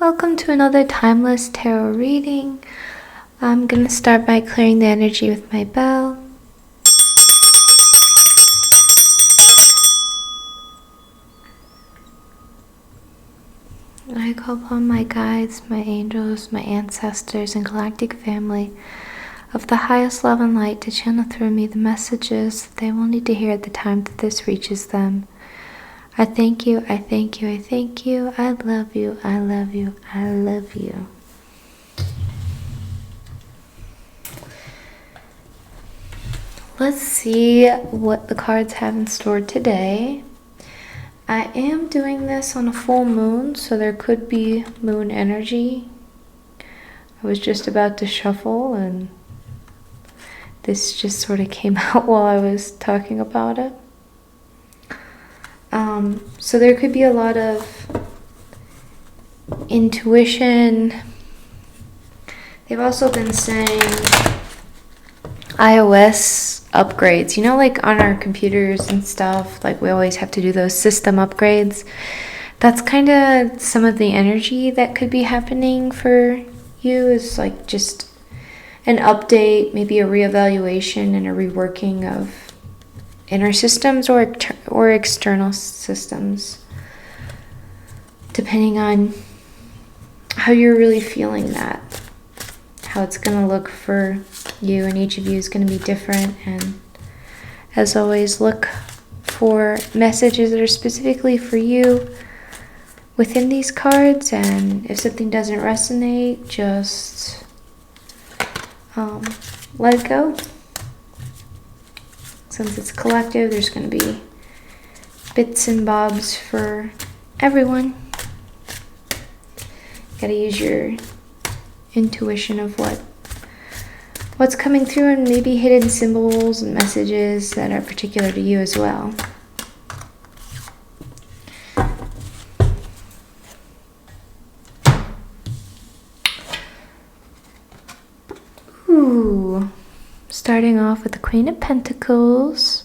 Welcome to another timeless tarot reading. I'm going to start by clearing the energy with my bell. I call upon my guides, my angels, my ancestors, and galactic family of the highest love and light to channel through me the messages that they will need to hear at the time that this reaches them. I thank you, I thank you, I thank you, I love you, I love you, I love you. Let's see what the cards have in store today. I am doing this on a full moon, so there could be moon energy. I was just about to shuffle and this just sort of came out while I was talking about it. So there could be a lot of intuition. They've also been saying iOS upgrades. You know, like on our computers and stuff, like we always have to do those system upgrades. That's kind of some of the energy that could be happening for you, is like just an update, maybe a reevaluation and a reworking of inner systems or external systems, depending on how you're really feeling that. How it's going to look for you, and each of you is going to be different. And as always, look for messages that are specifically for you within these cards, and if something doesn't resonate, just let it go. Since it's collective, there's going to be bits and bobs for everyone. Gotta use your intuition of what's coming through, and maybe hidden symbols and messages that are particular to you as well. Ooh. Starting off with the Queen of Pentacles,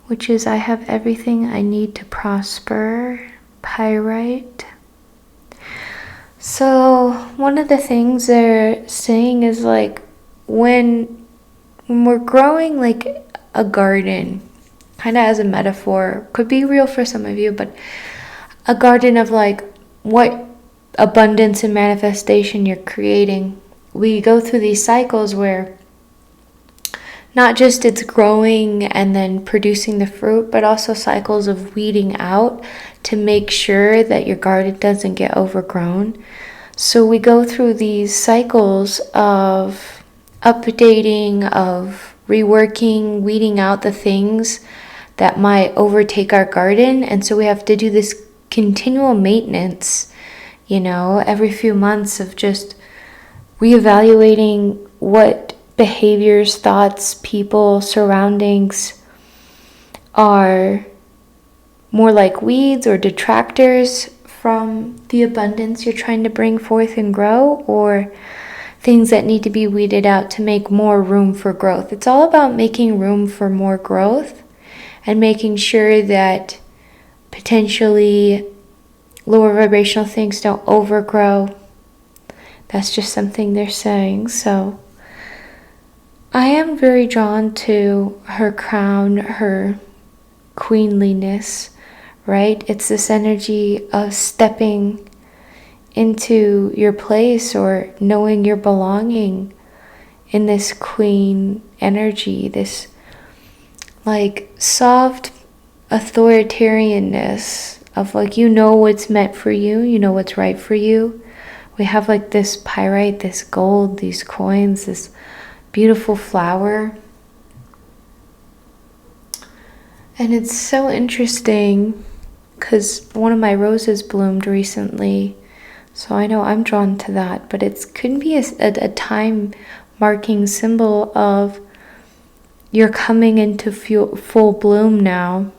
which is I have everything I need to prosper, pyrite. So one of the things they're saying is like when we're growing like a garden, kind of as a metaphor, could be real for some of you, but a garden of like what abundance and manifestation you're creating. We go through these cycles where not just it's growing and then producing the fruit, but also cycles of weeding out to make sure that your garden doesn't get overgrown. So we go through these cycles of updating, of reworking, weeding out the things that might overtake our garden. And so we have to do this continual maintenance, you know, every few months of just reevaluating what behaviors, thoughts, people, surroundings are more like weeds or detractors from the abundance you're trying to bring forth and grow, or things that need to be weeded out to make more room for growth. It's all about making room for more growth and making sure that potentially lower vibrational things don't overgrow. That's just something they're saying. So I am very drawn to her crown, her queenliness, right? It's this energy of stepping into your place or knowing your belonging in this queen energy, this like soft authoritarianness of like, you know what's meant for you, you know what's right for you. We have like this pyrite, this gold, these coins, this beautiful flower. And it's so interesting because one of my roses bloomed recently, so I know I'm drawn to that. But it could be a time marking symbol of you're coming into full bloom now.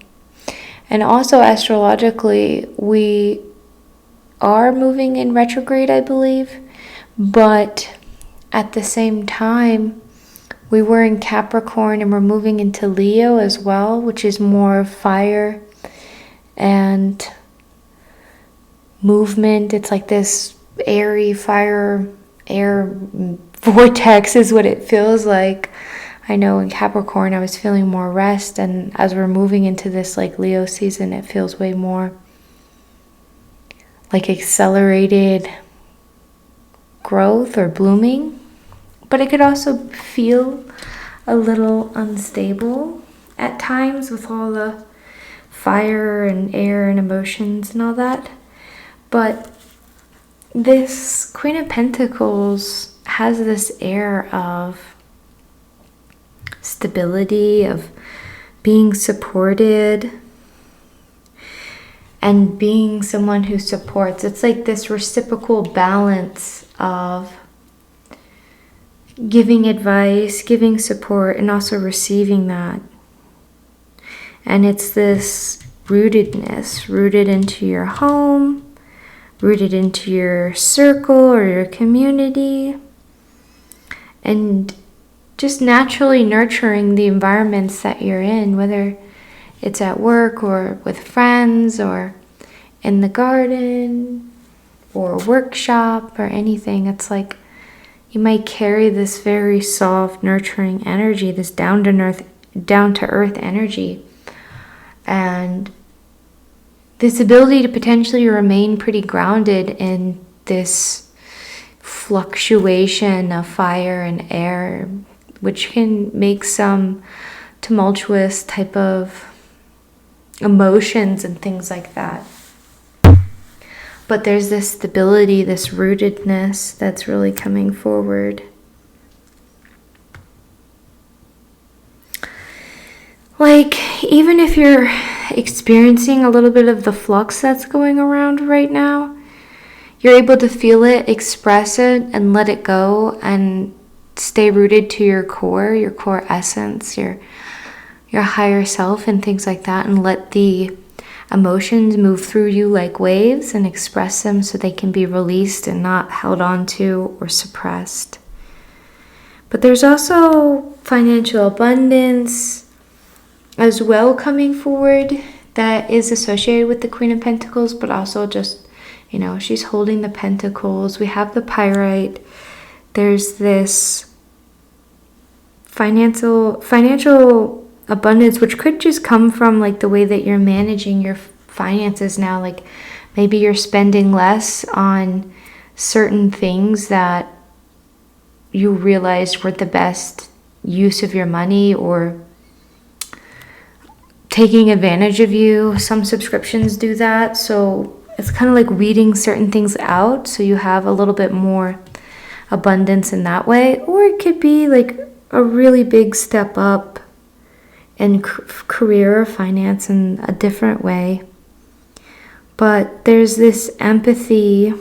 And also astrologically, we are moving in retrograde, I believe, but at the same time, we were in Capricorn and we're moving into Leo as well, which is more fire and movement. It's like this airy fire air vortex is what it feels like. I know in Capricorn I was feeling more rest, and as we're moving into this like Leo season, it feels way more like accelerated growth or blooming. But it could also feel a little unstable at times with all the fire and air and emotions and all that. But this Queen of Pentacles has this air of stability, of being supported, and being someone who supports. It's like this reciprocal balance of giving advice, giving support, and also receiving that. And it's this rootedness, rooted into your home, rooted into your circle or your community, and just naturally nurturing the environments that you're in, whether it's at work or with friends or in the garden or a workshop or anything. It's like you might carry this very soft, nurturing energy, this down to earth energy, and this ability to potentially remain pretty grounded in this fluctuation of fire and air, which can make some tumultuous type of emotions and things like that. But there's this stability, this rootedness that's really coming forward. Like, even if you're experiencing a little bit of the flux that's going around right now, you're able to feel it, express it, and let it go, and stay rooted to your core essence, your higher self and things like that, and let the emotions move through you like waves and express them so they can be released and not held on to or suppressed. But there's also financial abundance as well coming forward that is associated with the Queen of Pentacles, but also just, she's holding the Pentacles. We have the Pyrite. There's this financial abundance, which could just come from like the way that you're managing your finances now. Like maybe you're spending less on certain things that you realized were the best use of your money, or taking advantage of you. Some subscriptions do that, so it's kind of like weeding certain things out so you have a little bit more abundance in that way. Or it could be like a really big step up in career or finance in a different way. But there's this empathy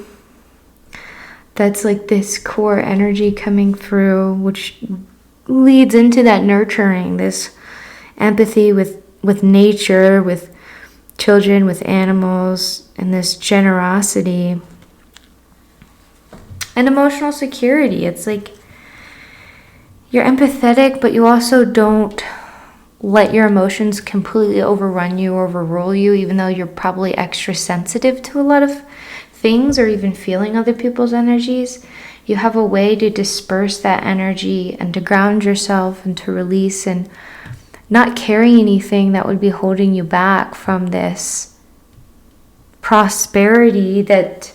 that's like this core energy coming through, which leads into that nurturing, this empathy with nature, with children, with animals, and this generosity and emotional security. It's like you're empathetic, but you also don't let your emotions completely overrun you or overrule you, even though you're probably extra sensitive to a lot of things or even feeling other people's energies. You have a way to disperse that energy and to ground yourself and to release and not carry anything that would be holding you back from this prosperity that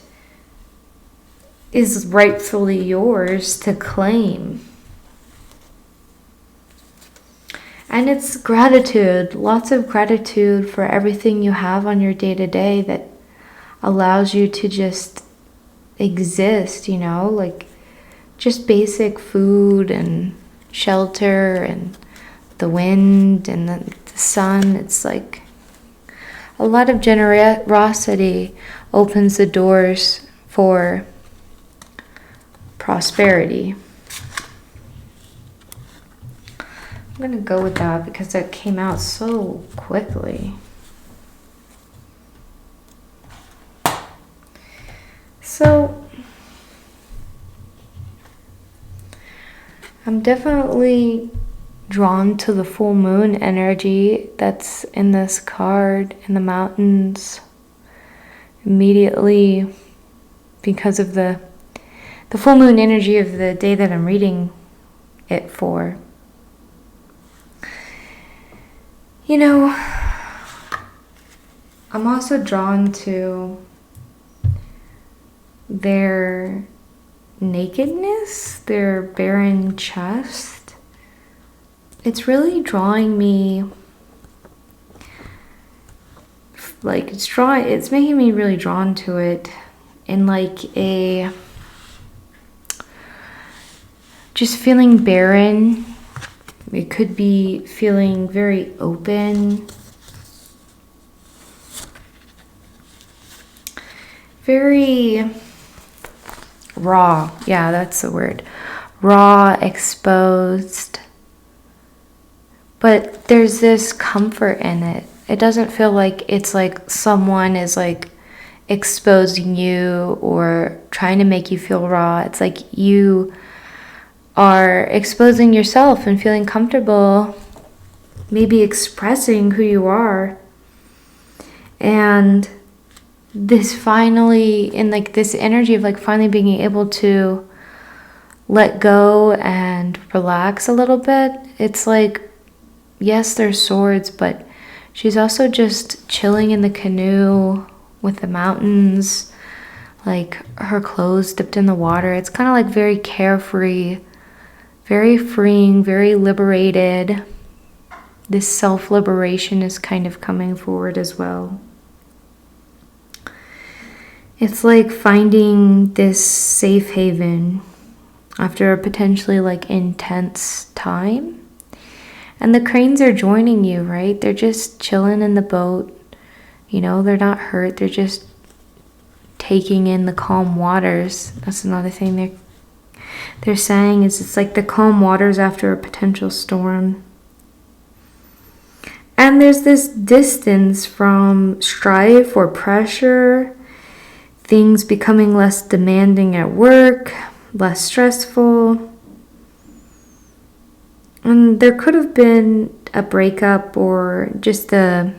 is rightfully yours to claim. And it's gratitude, lots of gratitude for everything you have on your day-to-day that allows you to just exist, like just basic food and shelter and the wind and the sun. It's like a lot of generosity opens the doors for prosperity. I'm going to go with that because it came out so quickly. So I'm definitely drawn to the full moon energy that's in this card, in the mountains, immediately because of the full moon energy of the day that I'm reading it for. You know, I'm also drawn to their nakedness, their barren chest. It's really drawing me, like, it's making me really drawn to it in like a, just feeling barren. It could be feeling very open, very raw. Yeah, that's the word. Raw, exposed. But there's this comfort in it. It doesn't feel like it's like someone is like exposing you or trying to make you feel raw. It's like you are exposing yourself and feeling comfortable, maybe expressing who you are. And this finally, in like this energy of like finally being able to let go and relax a little bit. It's like, yes, there's swords, but she's also just chilling in the canoe with the mountains, like her clothes dipped in the water. It's kind of like very carefree, very freeing, very liberated. This self-liberation is kind of coming forward as well. It's like finding this safe haven after a potentially like intense time. And the cranes are joining you, right? They're just chilling in the boat. You know, they're not hurt. They're just taking in the calm waters. That's another thing they're saying is it's like the calm waters after a potential storm. And there's this distance from strife or pressure, things becoming less demanding at work, less stressful. And there could have been a breakup or just a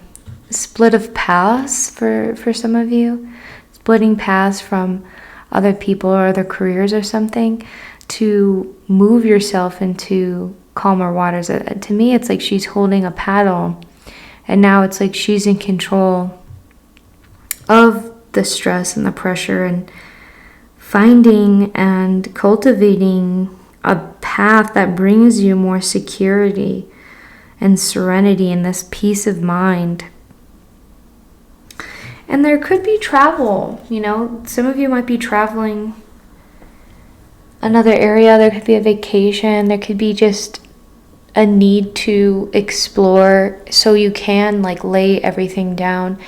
split of paths for some of you. Splitting paths from other people or other careers or something to move yourself into calmer waters. To me, it's like she's holding a paddle and now it's like she's in control of the stress and the pressure and finding and cultivating a path that brings you more security and serenity and this peace of mind. And there could be travel, you know, some of you might be traveling another area. There could be a vacation. There could be just a need to explore so you can like lay everything down.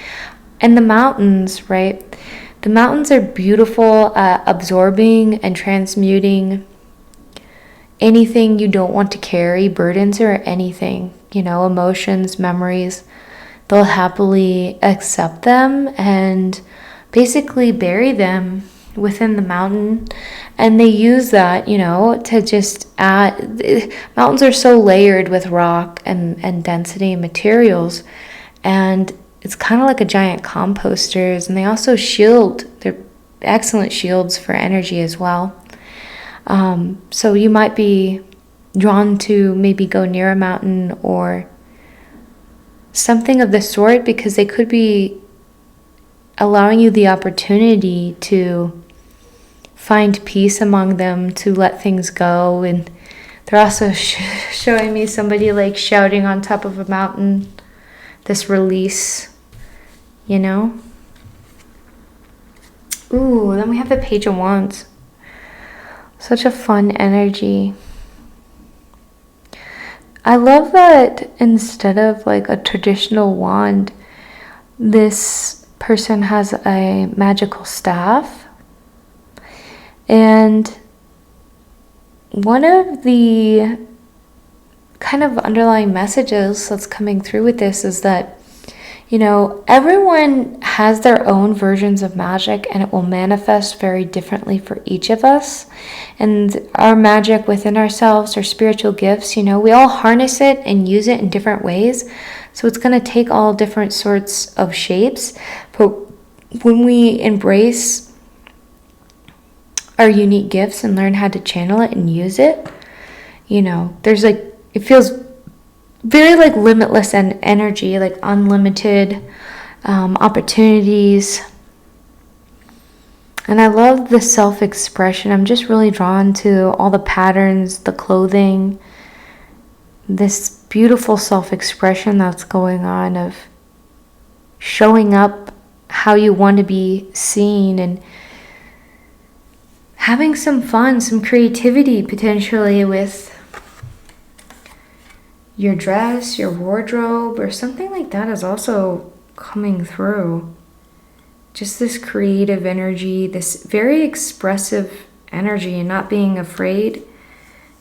And the mountains, right? The mountains are beautiful at absorbing and transmuting anything you don't want to carry, burdens or anything, you know, emotions, memories. They'll happily accept them and basically bury them within the mountain. And they use that, you know, to just add. Mountains are so layered with rock and density and materials. And it's kind of like a giant composters. And they also shield. They're excellent shields for energy as well. So you might be drawn to maybe go near a mountain or something of the sort because they could be allowing you the opportunity to find peace among them, to let things go. And they're also showing me somebody like shouting on top of a mountain, this release, you know? Ooh, then we have the Page of Wands. Such a fun energy. I love that instead of like a traditional wand, this person has a magical staff. And one of the kind of underlying messages that's coming through with this is that, you know, everyone has their own versions of magic and it will manifest very differently for each of us. And our magic within ourselves, our spiritual gifts, you know, we all harness it and use it in different ways. So it's going to take all different sorts of shapes. But when we embrace our unique gifts and learn how to channel it and use it, there's like, it feels very like limitless energy, like unlimited opportunities. And I love the self-expression. I'm just really drawn to all the patterns, the clothing, this beautiful self-expression that's going on of showing up how you want to be seen and having some fun, some creativity potentially with your dress, your wardrobe, or something like that is also coming through. Just this creative energy, this very expressive energy, and not being afraid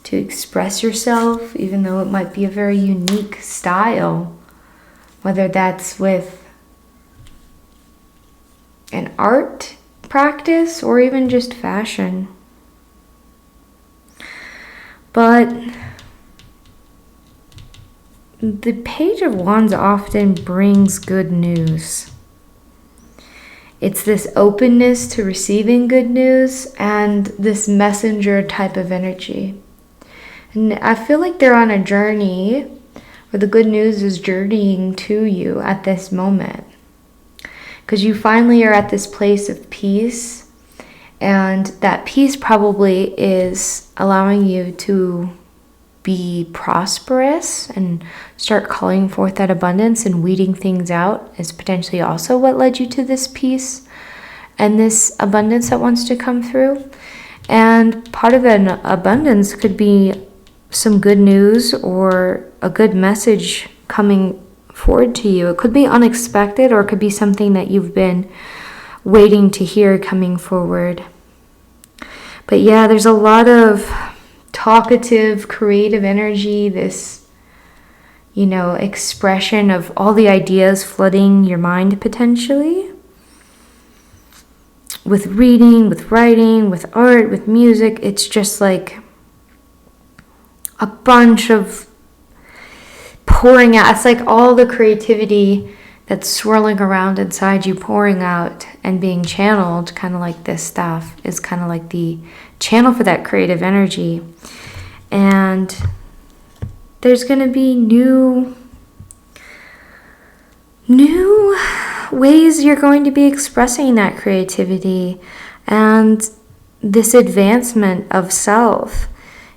to express yourself, even though it might be a very unique style, whether that's with an art practice or even just fashion. But the Page of Wands often brings good news. It's this openness to receiving good news and this messenger type of energy. And I feel like they're on a journey where the good news is journeying to you at this moment. Because you finally are at this place of peace, and that peace probably is allowing you to be prosperous and start calling forth that abundance, and weeding things out is potentially also what led you to this peace and this abundance that wants to come through. And part of an abundance could be some good news or a good message coming forward to you. It could be unexpected, or it could be something that you've been waiting to hear coming forward. But yeah, there's a lot of talkative, creative energy, this, expression of all the ideas flooding your mind potentially. With reading, with writing, with art, with music, it's just like a bunch of pouring out. It's like all the creativity that's swirling around inside you, pouring out and being channeled, kind of like this stuff is kind of like the channel for that creative energy. And there's going to be new ways you're going to be expressing that creativity and this advancement of self,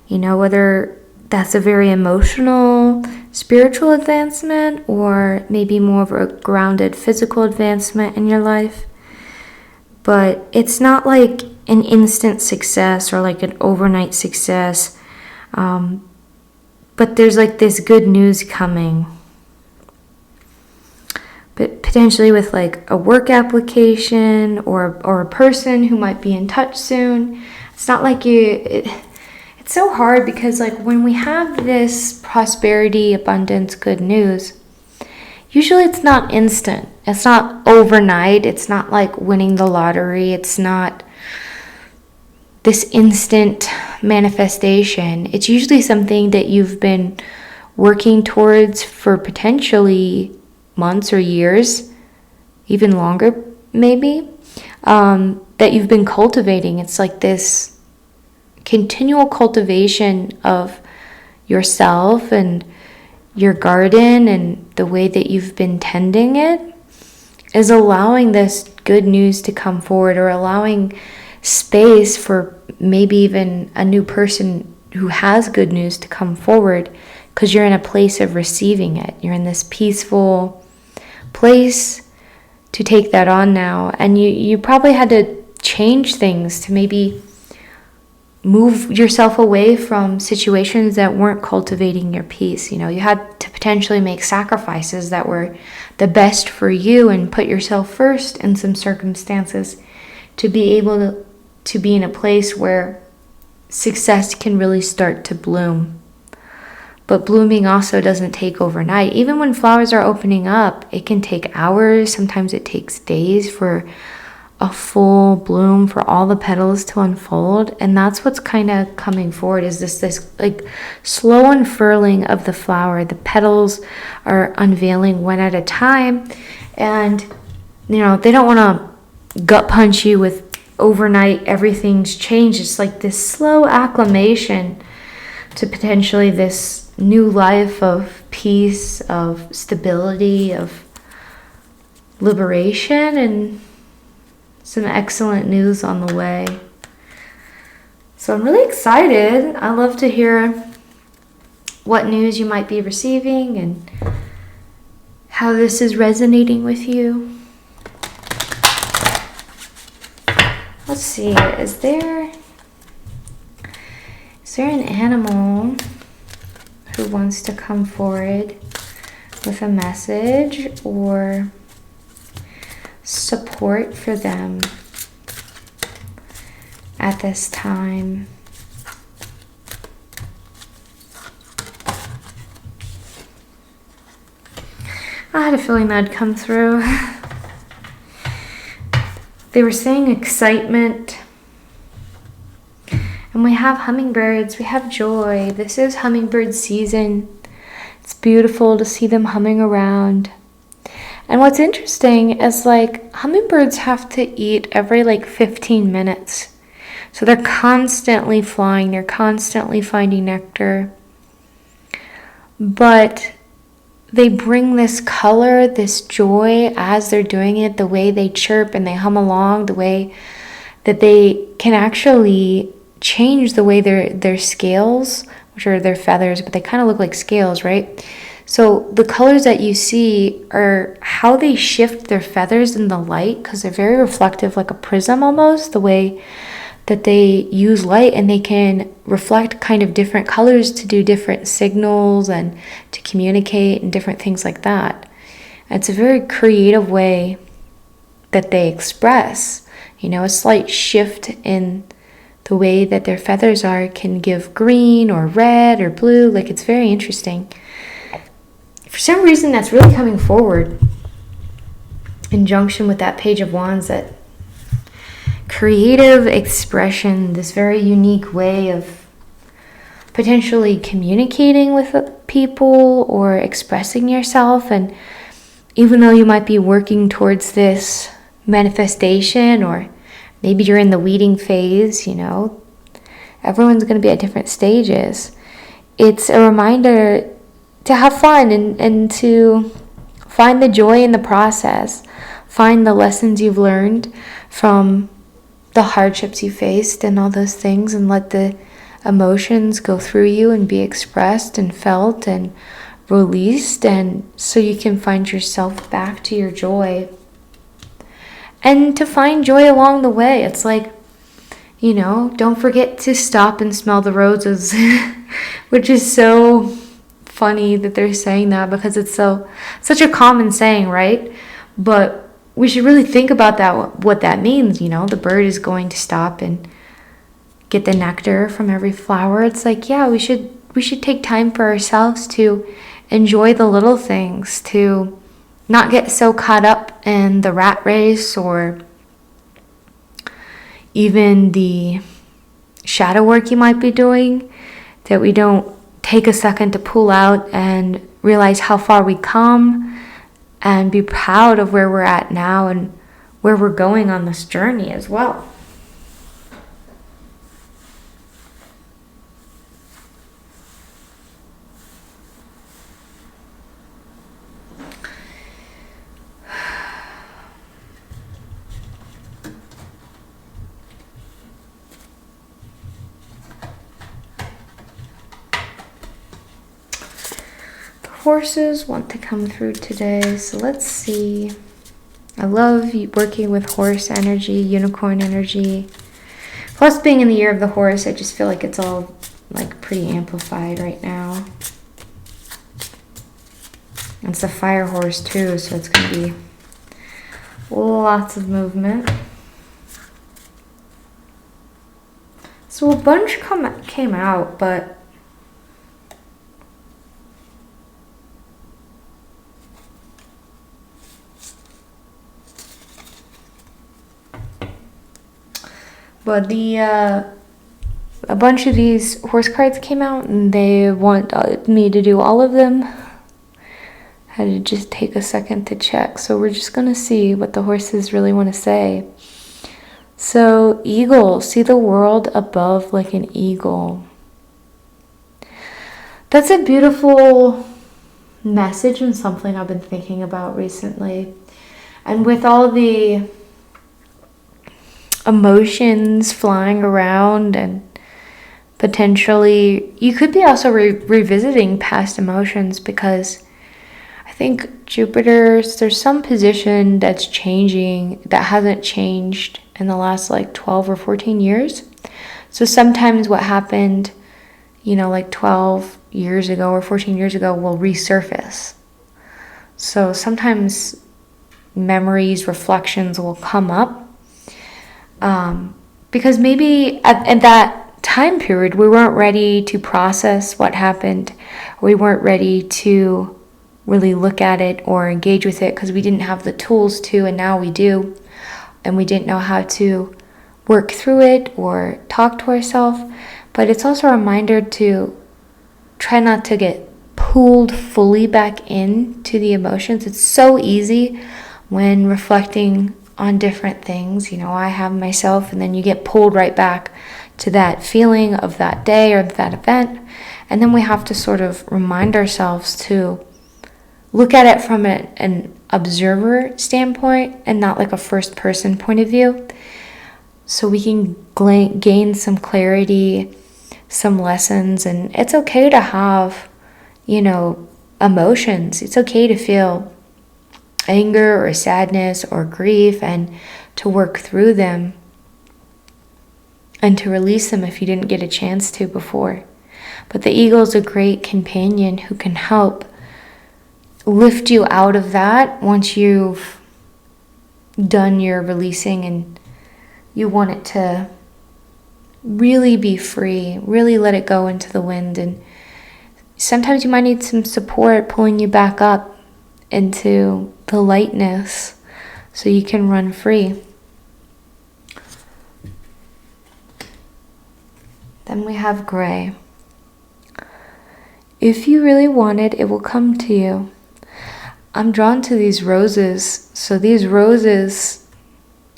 whether that's a very emotional, spiritual advancement, or maybe more of a grounded physical advancement in your life. But it's not like an instant success or like an overnight success. But there's like this good news coming. But potentially with like a work application or a person who might be in touch soon. It's not like it's so hard because like when we have this prosperity, abundance, good news, usually it's not instant. It's not overnight. It's not like winning the lottery. It's not this instant manifestation. It's usually something that you've been working towards for potentially months or years, even longer maybe, that you've been cultivating. It's like this continual cultivation of yourself and your garden, and the way that you've been tending it is allowing this good news to come forward, or allowing space for maybe even a new person who has good news to come forward, because you're in a place of receiving it. You're in this peaceful place to take that on now. And you probably had to change things to maybe move yourself away from situations that weren't cultivating your peace. You had to potentially make sacrifices that were the best for you and put yourself first in some circumstances to be able to be in a place where success can really start to bloom. But blooming also doesn't take overnight. Even when flowers are opening up, it can take hours. Sometimes it takes days for a full bloom, for all the petals to unfold. And that's what's kind of coming forward, is this like slow unfurling of the flower. The petals are unveiling one at a time, and they don't want to gut punch you with overnight everything's changed. It's like this slow acclimation to potentially this new life of peace, of stability, of liberation, and some excellent news on the way. So I'm really excited. I love to hear what news you might be receiving and how this is resonating with you. Let's see, is there an animal who wants to come forward with a message or support for them at this time? I had a feeling that'd come through. They were saying excitement. And we have hummingbirds, we have joy. This is hummingbird season. It's beautiful to see them humming around. And what's interesting is like hummingbirds have to eat every like 15 minutes. So they're constantly flying, they're constantly finding nectar. But they bring this color, this joy as they're doing it, the way they chirp and they hum along, the way that they can actually change the way their scales, which are their feathers, but they kind of look like scales, right? So the colors that you see are how they shift their feathers in the light, because they're very reflective, like a prism almost, the way that they use light, and they can reflect kind of different colors to do different signals and to communicate and different things like that. And it's a very creative way that they express. You know, a slight shift in the way that their feathers are can give green or red or blue. Like, it's very interesting. For some reason, that's really coming forward in junction with that Page of Wands, that creative expression, this very unique way of potentially communicating with people or expressing yourself. And even though you might be working towards this manifestation, or maybe you're in the weeding phase, you know, everyone's going to be at different stages. It's a reminder to have fun and to find the joy in the process. Find the lessons you've learned from the hardships you faced and all those things, and let the emotions go through you and be expressed and felt and released, and so you can find yourself back to your joy. And to find joy along the way. It's like, you know, don't forget to stop and smell the roses, which is so funny that they're saying that, because it's such a common saying, right? But we should really think about that, what that means. You know, the bird is going to stop and get the nectar from every flower. It's like, yeah, we should take time for ourselves to enjoy the little things, to not get so caught up in the rat race or even the shadow work you might be doing, that we don't take a second to pull out and realize how far we come and be proud of where we're at now and where we're going on this journey as well. Horses want to come through today, so let's see. I love working with horse energy, unicorn energy. Plus, being in the year of the horse, I just feel like it's all like pretty amplified right now. It's the fire horse too, so it's going to be lots of movement. So a bunch came out, but a bunch of these horse cards came out, and they want me to do all of them. I had to just take a second to check. So we're just going to see what the horses really want to say. So eagle, see the world above like an eagle. That's a beautiful message and something I've been thinking about recently. And with all the emotions flying around, and potentially you could be also revisiting past emotions, because I think Jupiter's, there's some position that's changing that hasn't changed in the last like 12 or 14 years. So sometimes what happened, like 12 years ago or 14 years ago will resurface. So sometimes memories, reflections will come up, because maybe at that time period we weren't ready to process what happened. We weren't ready to really look at it or engage with it because we didn't have the tools to, and now we do. And we didn't know how to work through it or talk to ourselves. But it's also a reminder to try not to get pulled fully back into the emotions. It's so easy when reflecting on different things. I have myself, and then you get pulled right back to that feeling of that day or that event. And then we have to sort of remind ourselves to look at it from an observer standpoint and not like a first person point of view, so we can gain some clarity, some lessons. And it's okay to have, emotions. It's okay to feel anger or sadness or grief, and to work through them and to release them if you didn't get a chance to before. But the eagle is a great companion who can help lift you out of that once you've done your releasing and you want it to really be free, really let it go into the wind. And sometimes you might need some support pulling you back up into the lightness so you can run free. Then we have gray. If you really want it, it will come to you. I'm drawn to these roses. So these roses,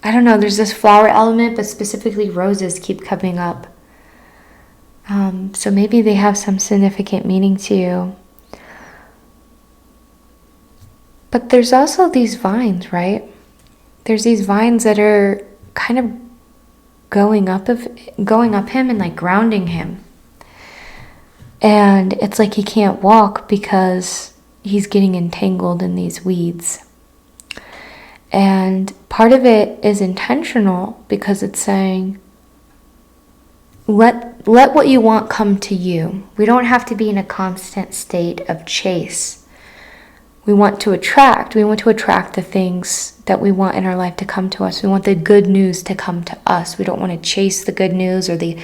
I don't know, there's this flower element, but specifically roses keep coming up. So maybe they have some significant meaning to you. But there's also these vines, right? There's these vines that are kind of going up him and like grounding him. And it's like he can't walk because he's getting entangled in these weeds. And part of it is intentional because it's saying, let what you want come to you. We don't have to be in a constant state of chase. We want to attract the things that we want in our life to come to us. We want the good news to come to us. We don't want to chase the good news or the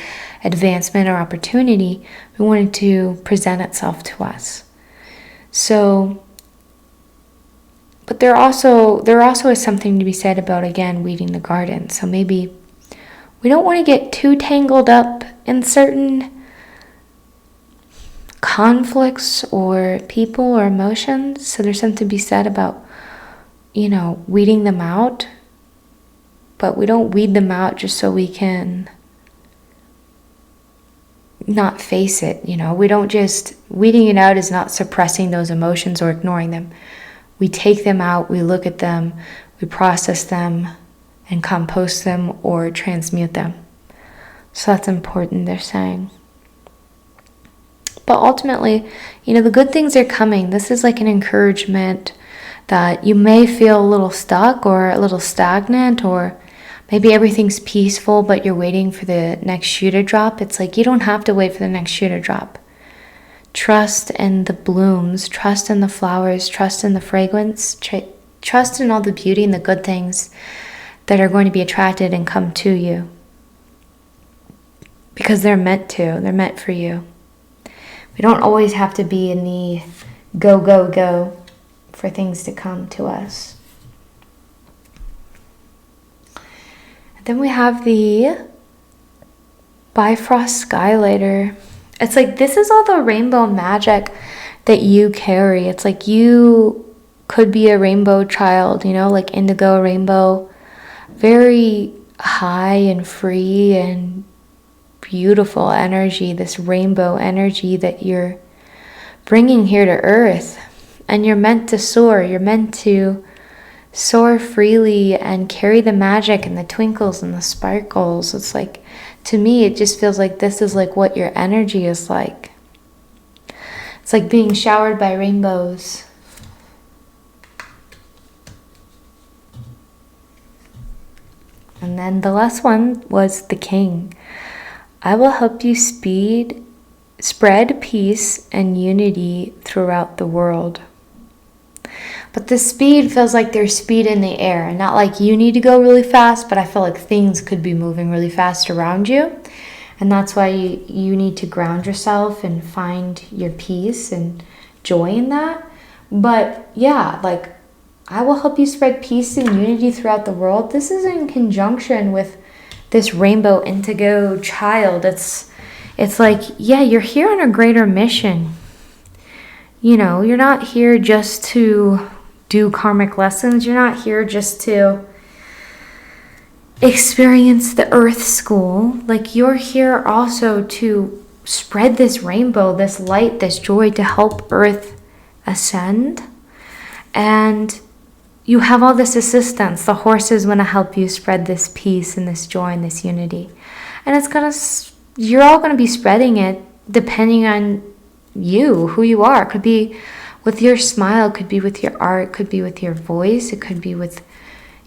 advancement or opportunity. We want it to present itself to us. So, but there also is something to be said about, again, weeding the garden. So maybe we don't want to get too tangled up in certain conflicts or people or emotions. So there's something to be said about, weeding them out. But we don't weed them out just so we can not face it. We don't just, weeding it out is not suppressing those emotions or ignoring them. We take them out, we look at them, we process them and compost them or transmute them. So that's important, they're saying. But ultimately, the good things are coming. This is like an encouragement that you may feel a little stuck or a little stagnant, or maybe everything's peaceful, but you're waiting for the next shoe to drop. It's like you don't have to wait for the next shoe to drop. Trust in the blooms, trust in the flowers, trust in the fragrance, trust in all the beauty and the good things that are going to be attracted and come to you. Because they're meant for you. We don't always have to be in the go, go, go for things to come to us. Then we have the Bifrost Skylighter. It's like this is all the rainbow magic that you carry. It's like you could be a rainbow child, like indigo, rainbow. Very high and free and beautiful energy, this rainbow energy that you're bringing here to earth. And you're meant to soar. You're meant to soar freely and carry the magic and the twinkles and the sparkles. It's like, to me, it just feels like this is like what your energy is like. It's like being showered by rainbows. And then the last one was the king. I will help you spread peace and unity throughout the world. But the speed feels like there's speed in the air. Not like you need to go really fast, but I feel like things could be moving really fast around you. And that's why you need to ground yourself and find your peace and joy in that. But yeah, like, I will help you spread peace and unity throughout the world. This is in conjunction with this rainbow indigo child. It's like, yeah, you're here on a greater mission. You know, you're not here just to do karmic lessons. You're not here just to experience the earth school. Like, you're here also to spread this rainbow, this light, this joy, to help earth ascend. And you have all this assistance. The horses want to help you spread this peace and this joy and this unity. And you're all going to be spreading it depending on you, who you are. It could be with your smile, it could be with your art, it could be with your voice, it could be with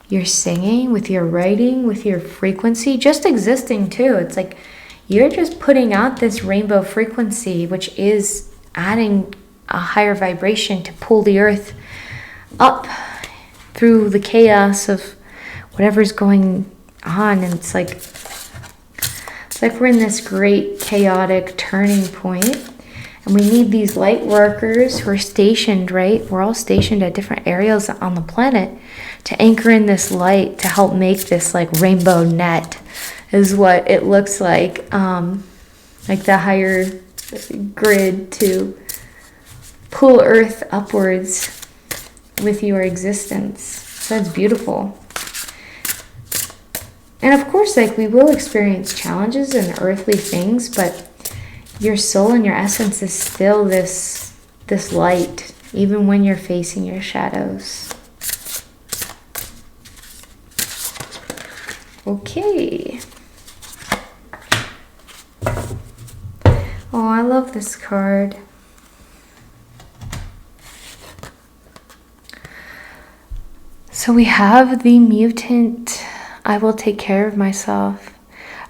your singing, with your writing, with your frequency, just existing too. It's like you're just putting out this rainbow frequency, which is adding a higher vibration to pull the earth up through the chaos of whatever's going on. And it's like we're in this great chaotic turning point. And we need these light workers who are stationed, right? We're all stationed at different areas on the planet to anchor in this light, to help make this like rainbow net is what it looks like the higher grid, to pull earth upwards with your existence. So that's beautiful. And of course, like, we will experience challenges and earthly things, but your soul and your essence is still this light, even when you're facing your shadows. Okay. Oh, I love this card. So we have the mutant. I will take care of myself.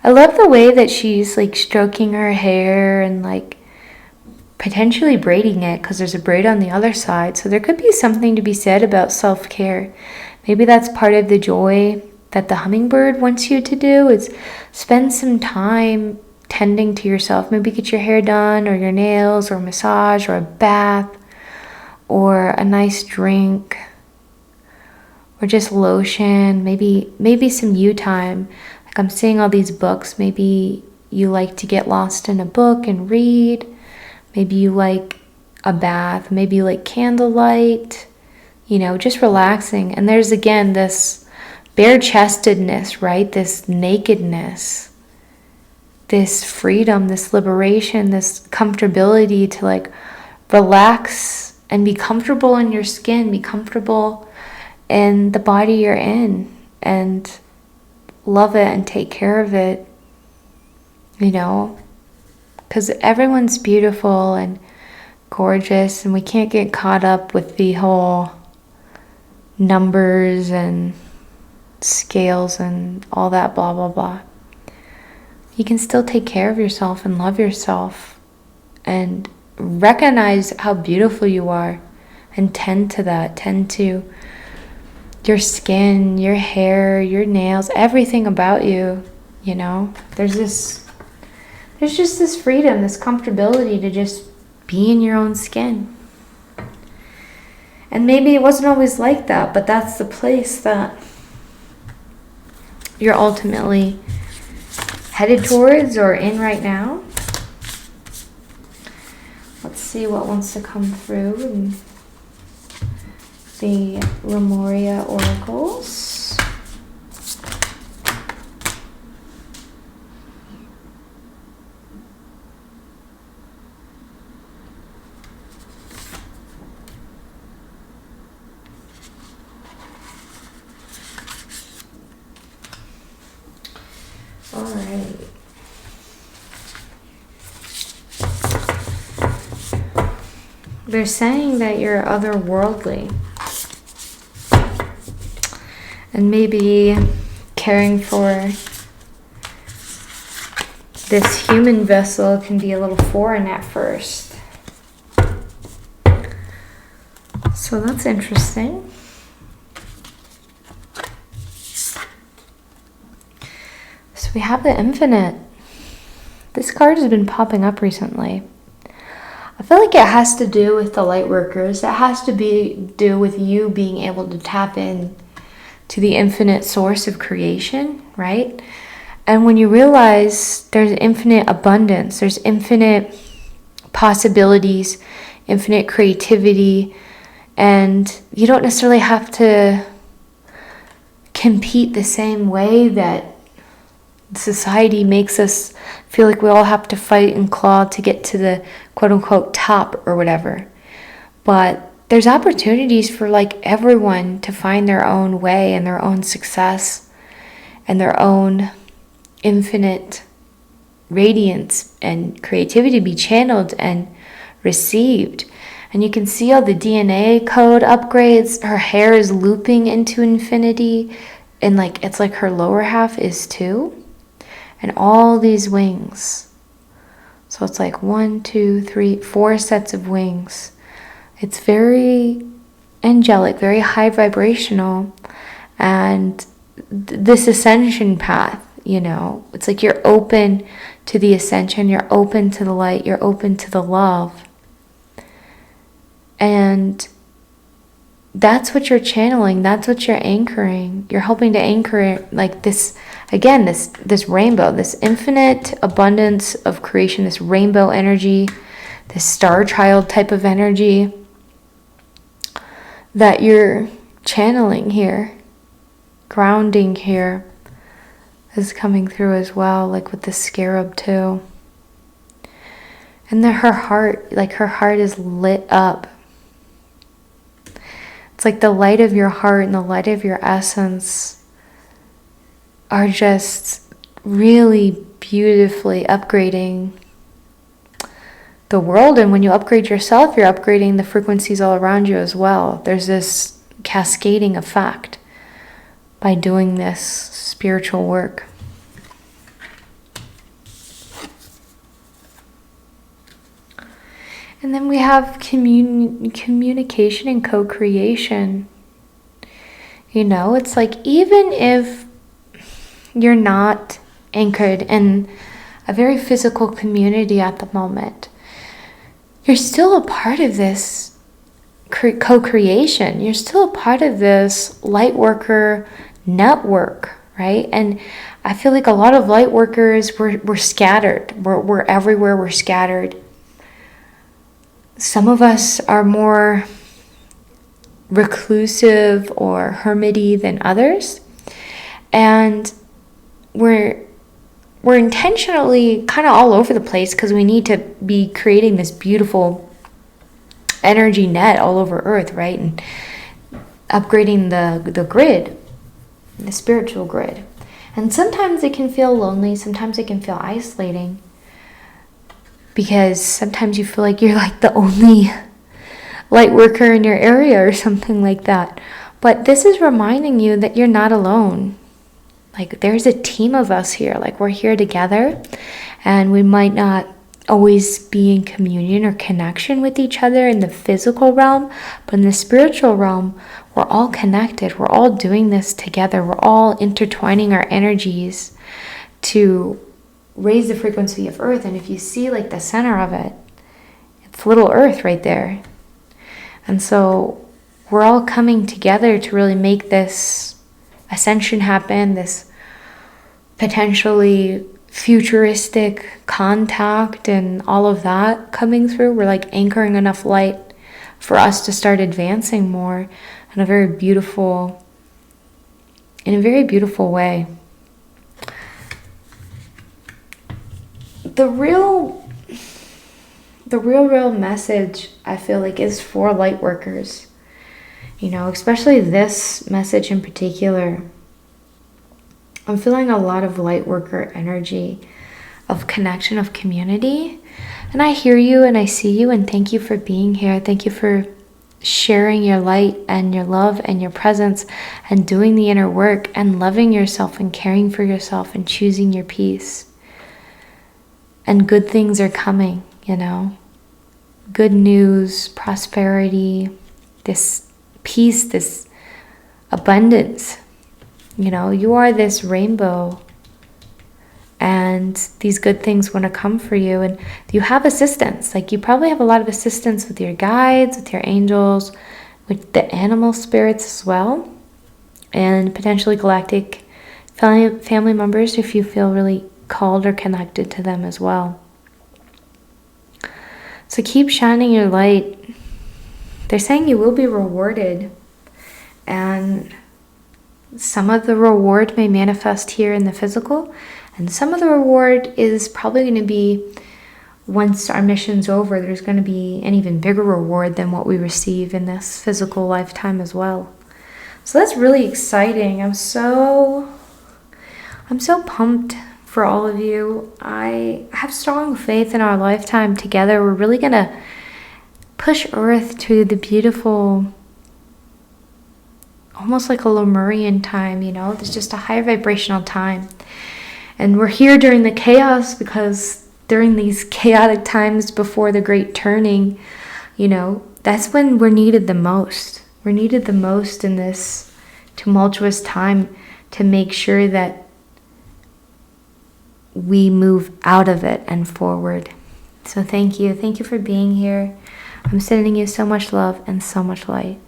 I love the way that she's like stroking her hair and like potentially braiding it, because there's a braid on the other side. So there could be something to be said about self-care. Maybe that's part of the joy that the hummingbird wants you to do, is spend some time tending to yourself. Maybe get your hair done, or your nails, or a massage, or a bath, or a nice drink, or just lotion. Maybe some you time. Like, I'm seeing all these books. Maybe you like to get lost in a book and read. Maybe you like a bath. Maybe you like candlelight. You know, just relaxing. And there's again this bare-chestedness, right? This nakedness, this freedom, this liberation, this comfortability to like relax and be comfortable in your skin, be comfortable in the body you're in, and love it and take care of it, you know, because everyone's beautiful and gorgeous, and we can't get caught up with the whole numbers and scales and all that blah blah blah. You can still take care of yourself and love yourself and recognize how beautiful you are, and tend to that. Tend to your skin, your hair, your nails, everything about you, you know. There's just this freedom, this comfortability to just be in your own skin. And maybe it wasn't always like that, but that's the place that you're ultimately headed towards or in right now. Let's see what wants to come through in the Lemuria oracles. right. They're saying that you're otherworldly. And maybe caring for this human vessel can be a little foreign at first. So that's interesting. So we have the infinite. This card has been popping up recently. I feel like it has to do with the Lightworkers. It has to do with you being able to tap in to the infinite source of creation, right? And when you realize there's infinite abundance, there's infinite possibilities, infinite creativity, and you don't necessarily have to compete the same way that society makes us feel like we all have to fight and claw to get to the quote-unquote top or whatever. But there's opportunities for like everyone to find their own way and their own success and their own infinite radiance and creativity to be channeled and received. And you can see all the DNA code upgrades. Her hair is looping into infinity, and like it's like her lower half is too. And all these wings. So it's like 1, 2, 3, 4 sets of wings. It's very angelic, very high vibrational. And this ascension path, you know, it's like you're open to the ascension, you're open to the light, you're open to the love. And that's what you're channeling, that's what you're anchoring. You're helping to anchor it like this, again, this rainbow, this infinite abundance of creation, this rainbow energy, this star child type of energy that you're channeling here, grounding here, is coming through as well, like with the scarab too. And then her heart is lit up. It's like the light of your heart and the light of your essence are just really beautifully upgrading the world. And when you upgrade yourself, you're upgrading the frequencies all around you as well. There's this cascading effect by doing this spiritual work. And then we have communication and co-creation. You know, it's like even if you're not anchored in a very physical community at the moment, you're still a part of this co-creation. You're still a part of this Lightworker network, right? And I feel like a lot of Lightworkers, we're scattered. We're everywhere, we're scattered. Some of us are more reclusive or hermity than others. And we're intentionally kind of all over the place because we need to be creating this beautiful energy net all over Earth, right? And upgrading the grid, the spiritual grid. And sometimes it can feel lonely, sometimes it can feel isolating, because sometimes you feel like you're like the only light worker in your area or something like that. But this is reminding you that you're not alone. Like there's a team of us here, like we're here together, and we might not always be in communion or connection with each other in the physical realm, but in the spiritual realm, we're all connected. We're all doing this together. We're all intertwining our energies to raise the frequency of Earth. And if you see like the center of it, it's little Earth right there. And so we're all coming together to really make this ascension happen, this potentially futuristic contact and all of that coming through. We're like anchoring enough light for us to start advancing more in a very beautiful way. The real message, I feel like, is for light workers. You know, especially this message in particular I'm feeling a lot of Lightworker energy of connection, of community. And I hear you and I see you, and thank you for being here. Thank you for sharing your light and your love and your presence and doing the inner work and loving yourself and caring for yourself and choosing your peace. And good things are coming, you know. Good news, prosperity, this peace, this abundance. You know, you are this rainbow, and these good things want to come for you. And you have assistance. Like, you probably have a lot of assistance with your guides, with your angels, with the animal spirits as well, and potentially galactic family members if you feel really called or connected to them as well. So keep shining your light. They're saying you will be rewarded, and some of the reward may manifest here in the physical, and some of the reward is probably going to be, once our mission's over, there's going to be an even bigger reward than what we receive in this physical lifetime as well. So that's really exciting. I'm so pumped for all of you. I have strong faith in our lifetime together. We're really going to push Earth to the beautiful, almost like a Lemurian time, you know. There's just a higher vibrational time. And we're here during the chaos, because during these chaotic times before the great turning, you know, that's when we're needed the most. We're needed the most in this tumultuous time to make sure that we move out of it and forward. So thank you. Thank you for being here. I'm sending you so much love and so much light.